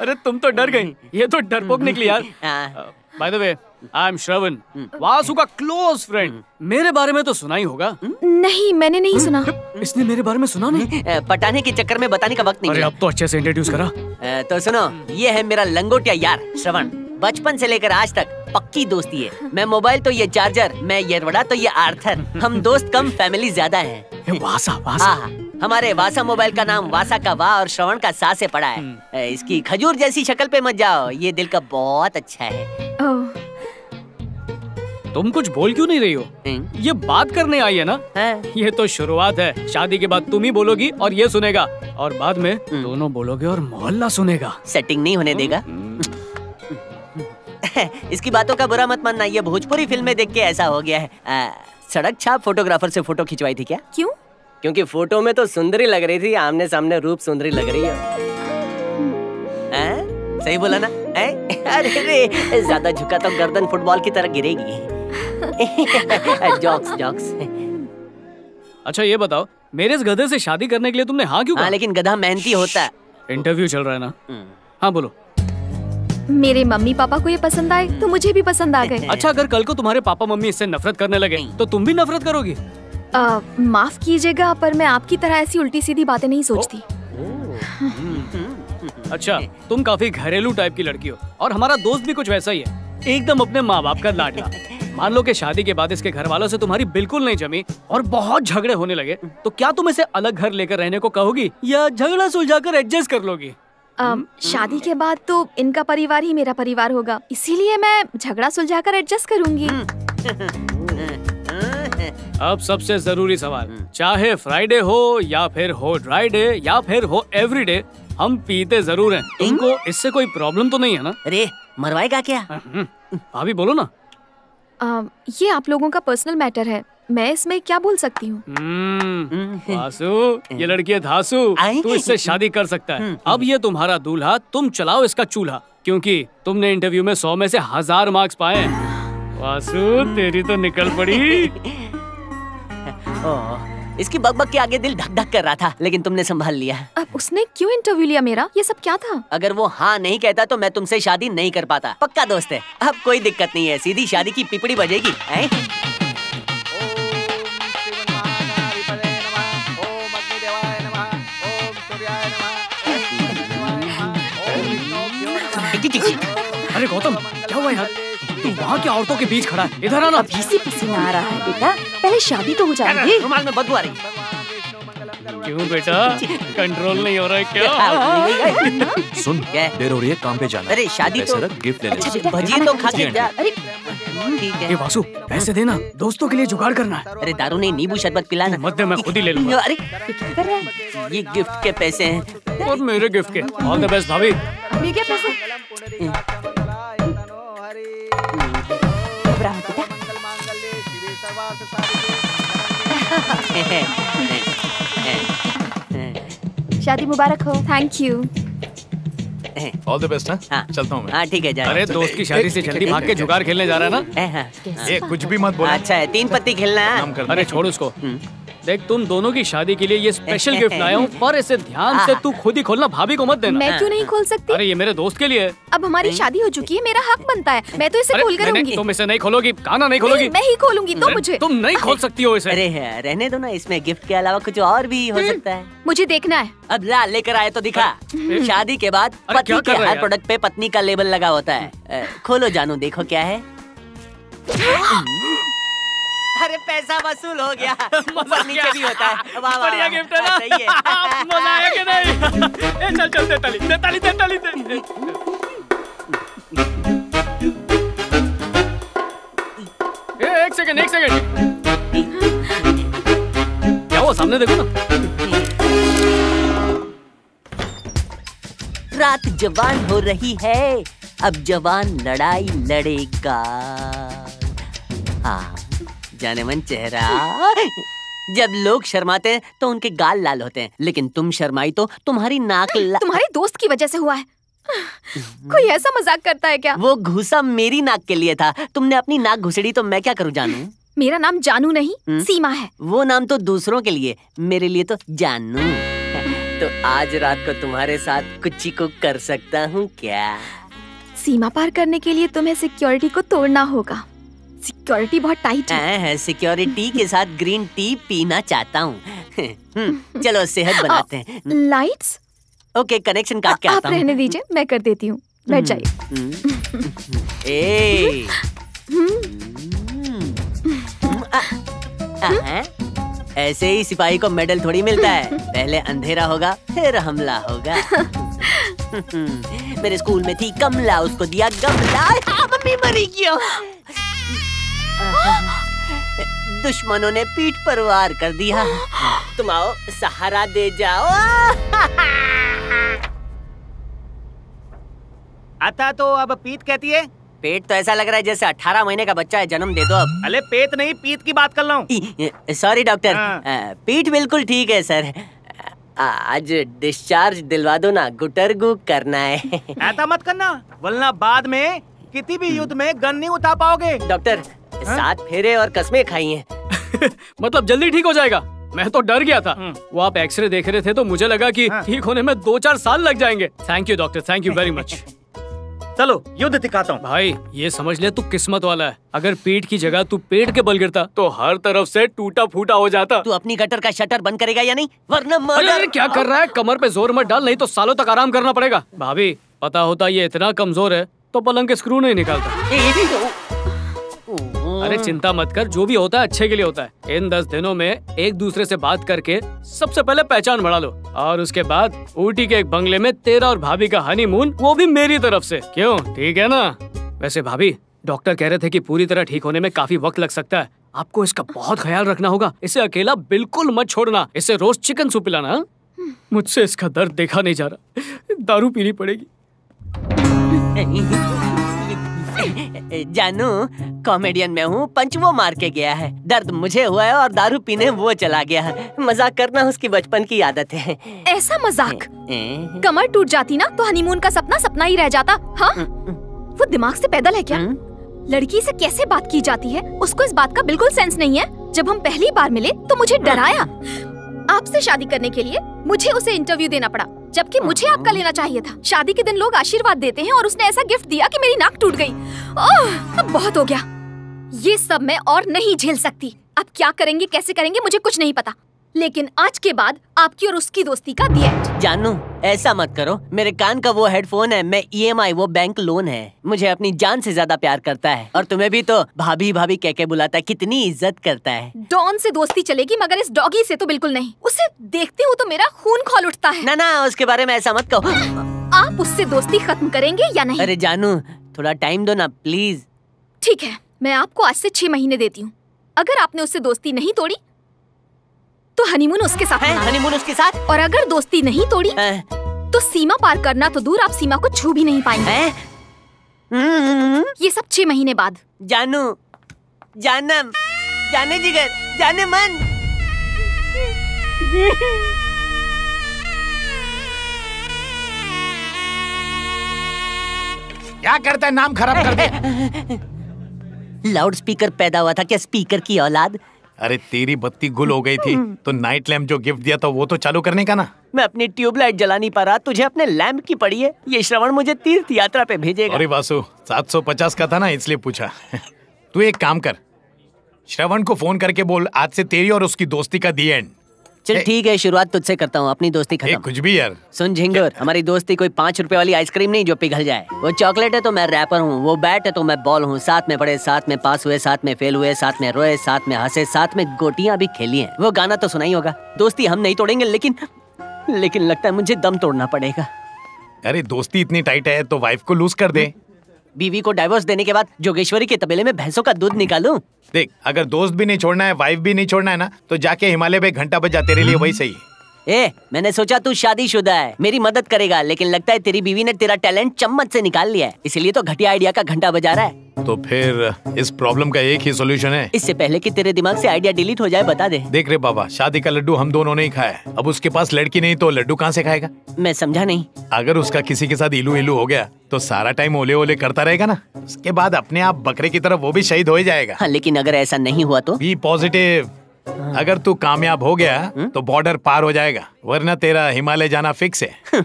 अरे तुम तो डर गई, ये तो डरपोक निकली यार। By the way, I am Shravan, Vasu का क्लोज फ्रेंड। मेरे बारे में तो सुना ही होगा। नहीं, मैंने नहीं सुना। इसने मेरे बारे में सुना नहीं? पटाने के चक्कर में बताने का वक्त नहीं। अरे अब तो अच्छे से इंट्रोड्यूस करा। तो सुनो, ये है मेरा लंगोटिया यार श्रवण। बचपन से लेकर आज तक पक्की दोस्ती है। मैं मोबाइल तो ये चार्जर, मैं ये वड़ा तो ये आर्थर। हम दोस्त कम, फैमिली ज्यादा है। वासा वासा। हमारे वासा मोबाइल का नाम वासा का वाह और श्रवण का सा से पड़ा है। इसकी खजूर जैसी शक्ल पे मत जाओ, ये दिल का बहुत अच्छा है। तुम कुछ बोल क्यों नहीं रही हो? ये बात करने आई है ना? ये तो शुरुआत है। शादी के बाद तुम ही बोलोगी और ये सुनेगा, और बाद में दोनों बोलोगे और मोहल्ला सुनेगा। सेटिंग नहीं होने देगा। इसकी बातों का बुरा मत मानना, ये भोजपुरी फिल्में देख के ऐसा हो गया है। सड़क छाप फोटोग्राफर से फोटो खिंचवाई थी क्या? क्यों? क्योंकि फोटो में तो सुंदरी लग रही थी, आमने सामने रूप सुंदरी लग रही है। सही बोला ना? अरे रे, ज्यादा झुका तो गर्दन फुटबॉल की तरह गिरेगी। Jokes jokes. अच्छा ये बताओ, मेरे इस गधे से शादी करने के लिए तुमने हाँ क्यों कहा? लेकिन गधा मेहनती होता है। इंटरव्यू चल रहा है ना? हाँ बोलो। मेरे मम्मी पापा को ये पसंद आए तो मुझे भी पसंद आ गए। अच्छा, अगर कल को तुम्हारे पापा मम्मी इससे नफरत करने लगे तो तुम भी नफरत करोगी? माफ कीजिएगा, पर मैं आपकी तरह ऐसी उल्टी सीधी बातें नहीं सोचती। अच्छा, तुम काफी घरेलू टाइप की लड़की हो, और हमारा दोस्त भी कुछ वैसा ही है, एकदम अपने माँ बाप का लाडला। मान लो कि शादी के बाद इसके घर वालों से तुम्हारी बिल्कुल नहीं जमी और बहुत झगड़े होने लगे, तो क्या तुम इसे अलग घर लेकर रहने को कहोगी या झगड़ा सुलझाकर एडजस्ट कर लोगी? शादी के बाद तो इनका परिवार ही मेरा परिवार होगा, इसीलिए मैं झगड़ा सुलझाकर एडजस्ट करूंगी। अब सबसे जरूरी सवाल, चाहे फ्राइडे हो या फिर हो ड्राई डे या फिर हो एवरीडे, हम पीते जरूर हैं। तुमको इससे कोई प्रॉब्लम तो नहीं है ना? अरे मरवाएगा क्या? भाभी बोलो ना। ये आप लोगों का पर्सनल मैटर है, मैं इसमें क्या बोल सकती हूँ? वासु, ये लड़की है धासु, तू इससे शादी कर सकता है। अब ये तुम्हारा दूल्हा, तुम चलाओ इसका चूल्हा, क्योंकि तुमने इंटरव्यू में 100 में से 1000 मार्क्स पाए हैं। वासु, तेरी तो निकल पड़ी। इसकी बकबक के आगे दिल धक धक कर रहा था, लेकिन तुमने संभाल लिया। अब उसने क्यों इंटरव्यू लिया मेरा? ये सब क्या था? अगर वो हाँ नहीं कहता तो मैं तुमसे शादी नहीं कर पाता। पक्का दोस्त है, अब कोई दिक्कत नहीं है, सीधी शादी की पिपड़ी बजेगी। अरे गौतम, क्या हुआ यार? तू वहाँ की औरतों के बीच खड़ा है, इधर आना। अभी से पसीना आ रहा है बेटा, पहले शादी तो हो जाएगी। रुमाल में बदबू आ रही। क्यों बेटा, कंट्रोल नहीं हो रहा है क्या? सुन, देर हो रही है, काम पे जाना। अरे शादी तो गिफ्ट ले ले। भजिए तो खा के जा। अरे ठीक है। वासु, पैसे देना, दोस्तों के लिए जुगाड़ करना है। अरे दारू नहीं, नींबू शरबत पिलाना। मत दे, मैं खुद ही ले लूंगा। अरे क्या कर रहा है? ये गिफ्ट के पैसे हैं। और मेरे गिफ्ट के। ऑल द बेस्ट भाभी। अभी क्या पैसे? शादी मुबारक हो। Thank you. All the best. हाँ चलता हूँ मैं। हाँ ठीक है, जा। अरे दोस्त की शादी से जल्दी भाग के जुगाड़ खेलने जा रहा है ना? ये कुछ भी मत बोल। अच्छा है, 3 पत्ती खेलना है। अरे छोड़ उसको। देख, तुम दोनों की शादी के लिए ये स्पेशल गिफ्ट लाया हूँ, पर इसे ध्यान से तू खुद ही खोलना, भाभी को मत देना। मैं क्यों नहीं खोल सकती? अरे ये मेरे दोस्त के लिए। अब हमारी शादी हो चुकी है, मेरा हक बनता है, मैं तो इसे खोल कर रहूंगी। तुम इसे नहीं खोलोगी, काना नहीं खोलोगी। मैं ही खोलूंगी, तो मुझे। तुम नहीं खोल सकती हो इसे। अरे रहने दो ना, इसमें गिफ्ट के अलावा कुछ और भी हो सकता है। मुझे देखना है। अब ला, लेकर आए तो दिखा। शादी के बाद पति के हर प्रोडक्ट पे पत्नी का लेबल लगा होता है। खोलो जानू, देखो क्या है। अरे पैसा वसूल हो गया। पत्नी के भी होता है। वाह बढ़िया गिफ्ट है ना? सही है। मजा आया कि नहीं? चल चल, दे ताली। एक सेकंड। क्या हुआ, सामने देखो ना। रात जवान हो रही है, अब जवान लड़ाई लड़ेगा। हाँ, जाने मन चेहरा। जब लोग शर्माते हैं तो उनके गाल लाल होते हैं, लेकिन तुम शर्माई तो तुम्हारी नाक तुम्हारे दोस्त की वजह से हुआ है। कोई ऐसा मजाक करता है क्या? वो घूसा मेरी नाक के लिए था, तुमने अपनी नाक घुसड़ी तो मैं क्या करूं जानू? मेरा नाम जानू नहीं, सीमा है। वो नाम तो दूसरों के लिए, मेरे लिए तो जानू। तो आज रात को तुम्हारे साथ कुछ को कर सकता हूँ क्या? सीमा पार करने के लिए तुम्हें सिक्योरिटी को तोड़ना होगा। सिक्योरिटी बहुत टाइट है। सिक्योरिटी के साथ ग्रीन टी पीना चाहता हूँ। चलो सेहत बनाते हैं। लाइट्स? ओके, कनेक्शन काट के आता हूँ। आप रहने दीजिए, मैं कर देती हूँ। बैठ जाइए। ऐसे ही सिपाही को मेडल थोड़ी मिलता है। पहले अंधेरा होगा फिर हमला होगा। मेरे स्कूल में थी कमला, उसको दिया गमला। मम्मी मरी क्यों? दुश्मनों ने पीठ पर वार कर दिया। तुम आओ, सहारा दे जाओ। आता तो अब पीत कहती है। पेट तो ऐसा लग रहा है जैसे 18 महीने का बच्चा है, जन्म दे दो अब। अरे पेट नहीं, पीत की बात कर रहा हूँ। सॉरी डॉक्टर, पीठ बिल्कुल ठीक है सर। आज डिस्चार्ज दिलवा दो ना, गुटरगु करना है। ऐसा मत करना, वरना बाद में किसी भी युद्ध में गन नहीं उठा पाओगे। डॉक्टर, 7 फेरे और कसमें खाई हैं। मतलब जल्दी ठीक हो जाएगा? मैं तो डर गया था। वो आप एक्सरे देख रहे थे तो मुझे लगा कि ठीक होने में 2-4 साल लग जाएंगे। Thank you doctor, thank you very much. चलो युद्ध दिखाता हूँ। भाई ये समझ ले, तू किस्मत वाला है। अगर पीठ की जगह तू पेट के बल गिरता तो हर तरफ से टूटा फूटा हो जाता। तू अपनी गटर का शटर बंद करेगा या नहीं, वरना अरे क्या कर रहा है? कमर पे जोर मत डाल, नहीं तो सालों तक आराम करना पड़ेगा। भाभी, पता होता ये इतना कमजोर है तो पलंग के स्क्रू नहीं निकालता। अरे चिंता मत कर, जो भी होता है अच्छे के लिए होता है। इन 10 दिनों में एक दूसरे से बात करके सबसे पहले पहचान बढ़ा लो, और उसके बाद ऊटी के एक बंगले में तेरा और भाभी का हनीमून, वो भी मेरी तरफ से। क्यों, ठीक है ना? वैसे भाभी, डॉक्टर कह रहे थे कि पूरी तरह ठीक होने में काफी वक्त लग सकता है। आपको इसका बहुत ख्याल रखना होगा। इसे अकेला बिल्कुल मत छोड़ना। इसे रोज चिकन सूप पिलाना। मुझसे इसका दर्द देखा नहीं जा रहा, दारू पीनी पड़ेगी। जानू, कॉमेडियन में हूँ, पंच वो मार के गया है। दर्द मुझे हुआ है और दारू पीने वो चला गया है। मजाक करना उसकी बचपन की आदत है। ऐसा मजाक? कमर टूट जाती ना तो हनीमून का सपना सपना ही रह जाता। हाँ, वो दिमाग से पैदल है क्या? लड़की से कैसे बात की जाती है, उसको इस बात का बिल्कुल सेंस नहीं है। जब हम पहली बार मिले तो मुझे डराया। आपसे शादी करने के लिए मुझे उसे इंटरव्यू देना पड़ा, जबकि मुझे आपका लेना चाहिए था। शादी के दिन लोग आशीर्वाद देते हैं और उसने ऐसा गिफ्ट दिया कि मेरी नाक टूट गई। ओह, अब बहुत हो गया। ये सब मैं और नहीं झेल सकती। अब क्या करेंगे, कैसे करेंगे, मुझे कुछ नहीं पता। लेकिन आज के बाद आपकी और उसकी दोस्ती का दी एंड। जानू, ऐसा मत करो। मेरे कान का वो हेडफोन है, मैं EMI, वो बैंक लोन है। मुझे अपनी जान से ज्यादा प्यार करता है, और तुम्हें भी तो भाभी भाभी कह के बुलाता है। कितनी इज्जत करता है। डॉन से दोस्ती चलेगी, मगर इस डॉगी से तो बिल्कुल नहीं। उसे देखते हो तो मेरा खून खौल उठता है। ना ना, उसके बारे में ऐसा मत कहो। आप उससे दोस्ती खत्म करेंगे या नहीं? अरे जानू, थोड़ा टाइम दो ना प्लीज। ठीक है, मैं आपको आज से 6 महीने देती हूँ। अगर आपने उससे दोस्ती नहीं तोड़ी तो हनीमून उसके साथ मनाना। हनीमून उसके साथ? और अगर दोस्ती नहीं तोड़ी तो सीमा पार करना तो दूर, आप सीमा को छू भी नहीं पाएंगे। ये सब 6 महीने बाद। जानू, जानम, जाने जिगर, जाने मन। क्या करता है, नाम खराब कर दे। लाउड स्पीकर पैदा हुआ था क्या, स्पीकर की औलाद? अरे तेरी बत्ती गुल हो गई थी तो नाइट लैम्प जो गिफ्ट दिया था वो तो चालू करने का ना। मैं अपनी ट्यूबलाइट जला नहीं पा रहा, तुझे अपने लैंप की पड़ी है। ये श्रवण मुझे तीर्थ यात्रा पे भेजेगा। अरे वासु, 750 का था ना, इसलिए पूछा। तू एक काम कर, श्रवण को फोन करके बोल आज से तेरी और उसकी दोस्ती का दी एंड। चल ठीक है, शुरुआत तुझसे करता हूँ, अपनी दोस्ती खत्म। कुछ भी यार। सुन झिंगुर, हमारी दोस्ती कोई 5 रुपए वाली आइसक्रीम नहीं जो पिघल जाए। वो चॉकलेट है तो मैं रैपर हूँ, वो बैट है तो मैं बॉल हूँ। साथ में पढ़े, साथ में पास हुए, साथ में फेल हुए, साथ में रोए, साथ में हंसे, साथ में गोटियां भी खेली हैं। वो गाना तो सुना ही होगा। दोस्ती हम नहीं तोड़ेंगे, लेकिन लगता है मुझे दम तोड़ना पड़ेगा। अरे दोस्ती इतनी टाइट है तो वाइफ को लूज कर दे। बीवी को डाइवोर्स देने के बाद जोगेश्वरी के तबेले में भैंसों का दूध निकालूं? देख, अगर दोस्त भी नहीं छोड़ना है, वाइफ भी नहीं छोड़ना है ना, तो जाके हिमालय पे घंटा बजा, तेरे लिए वही सही है। मैंने सोचा तू शादीशुदा है, मेरी मदद करेगा, लेकिन लगता है तेरी बीवी ने तेरा टैलेंट चम्मच से निकाल लिया है, इसीलिए तो घटिया आइडिया का घंटा बजा रहा है। तो फिर इस प्रॉब्लम का एक ही सॉल्यूशन है। इससे पहले कि तेरे दिमाग से आइडिया डिलीट हो जाए बता दे। देख रे बाबा, शादी का लड्डू हम दोनों ने ही खाया है। अब उसके पास लड़की नहीं तो लड्डू कहाँ से खाएगा? मैं समझा नहीं। अगर उसका किसी के साथ इलू इलू हो गया तो सारा टाइम ओले ओले करता रहेगा ना, उसके बाद अपने आप बकरे की तरफ वो भी शहीद हो ही जाएगा। हाँ, लेकिन अगर ऐसा नहीं हुआ तो? Be positive. अगर तू कामयाब हो गया तो बॉर्डर पार हो जाएगा, वरना तेरा हिमालय जाना फिक्स है।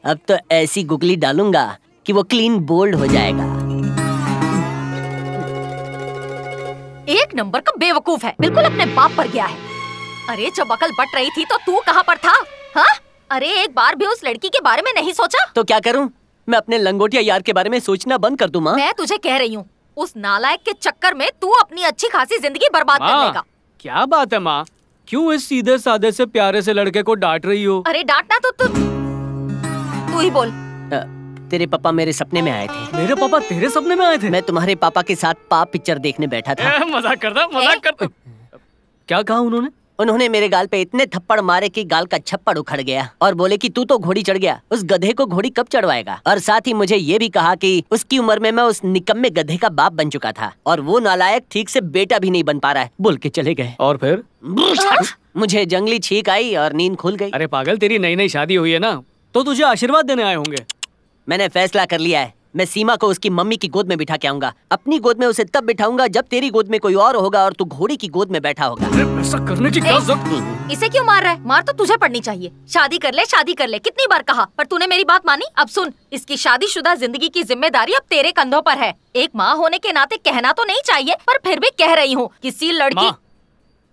अब तो ऐसी गुगली डालूंगा कि वो क्लीन बोल्ड हो जाएगा। एक नंबर का बेवकूफ है, बिल्कुल अपने बाप पर गया है। अरे जब अकल बट रही थी तो तू कहाँ पर था? हाँ? अरे एक बार भी उस लड़की के बारे में नहीं सोचा? तो क्या करूं? मैं अपने लंगोटिया यार के बारे में सोचना बंद कर दूं माँ? मैं तुझे कह रही हूँ, उस नालायक के चक्कर में तू अपनी अच्छी खासी जिंदगी बर्बाद कर लेगा। क्या बात है माँ, क्यों इस सीधे साधे से प्यारे से लड़के को डांट रही हो? अरे डांटना तो तू ही बोल। तेरे पापा मेरे सपने में आए थे। मेरे पापा तेरे सपने में आए थे? मैं तुम्हारे पापा के साथ पाप पिक्चर देखने बैठा था। मजाक करता। क्या कहा उन्होंने? उन्होंने मेरे गाल पे इतने थप्पड़ मारे कि गाल का छप्पड़ उखड़ गया और बोले कि तू तो घोड़ी चढ़ गया, उस गधे को घोड़ी कब चढ़वाएगा। और साथ ही मुझे ये भी कहा कि उसकी उम्र में मैं उस निकम्मे गधे का बाप बन चुका था और वो नालायक ठीक से बेटा भी नहीं बन पा रहा है, बोल के चले गए। और फिर? मुझे जंगली छींक आई और नींद खुल गई। अरे पागल, तेरी नई नई शादी हुई है ना, तो तुझे आशीर्वाद देने आए होंगे। मैंने फैसला कर लिया है, मैं सीमा को उसकी मम्मी की गोद में बिठा के आऊंगा। अपनी गोद में उसे तब बिठाऊंगा जब तेरी गोद में कोई और होगा और तू घोड़ी की गोद में बैठा होगा। ऐसा करने की क्या जरूरत? इसे क्यों मार रहा है? मार तो तुझे पड़नी चाहिए। शादी कर ले, शादी कर ले, कितनी बार कहा, पर तूने मेरी बात मानी? अब सुन, इसकी शादीशुदा जिंदगी की जिम्मेदारी अब तेरे कंधों पर है। एक माँ होने के नाते कहना तो नहीं चाहिए, पर फिर भी कह रही हूँ, किसी लड़की।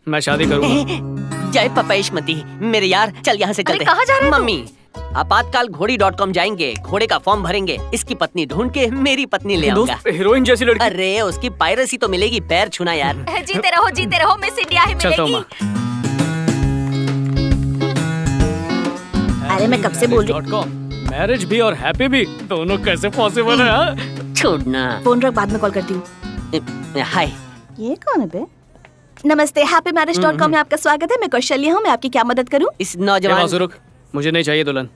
मैं शादी करूँगा। जय पपेशमती मेरे यार, चल यहाँ से चलते। कहाँ जा रहे हैं? मम्मी, आपातकाल घोड़ी.com जाएंगे, घोड़े का फॉर्म भरेंगे, इसकी पत्नी ढूंढ के मेरी पत्नी ले आऊंगा। हीरोइन जैसी लड़की। अरे उसकी पायरेसी तो मिलेगी, पैर छूना यार। जीते रहो, मिस इंडिया ही मिलेगी। अरे मैं कब से बोल रही। मैरिज भी और हैप्पी भी दोनों कैसे पॉसिबल है? छोड़ना, फोन रख, बाद में कॉल करती हूँ। हाय, ये कौन है बे? नमस्ते, happymarriage.com में आपका स्वागत है। मैं कौशल्या हूँ, मैं आपकी क्या मदद करूँ? इस नौजवान रुक, मुझे नहीं चाहिए दुल्हन।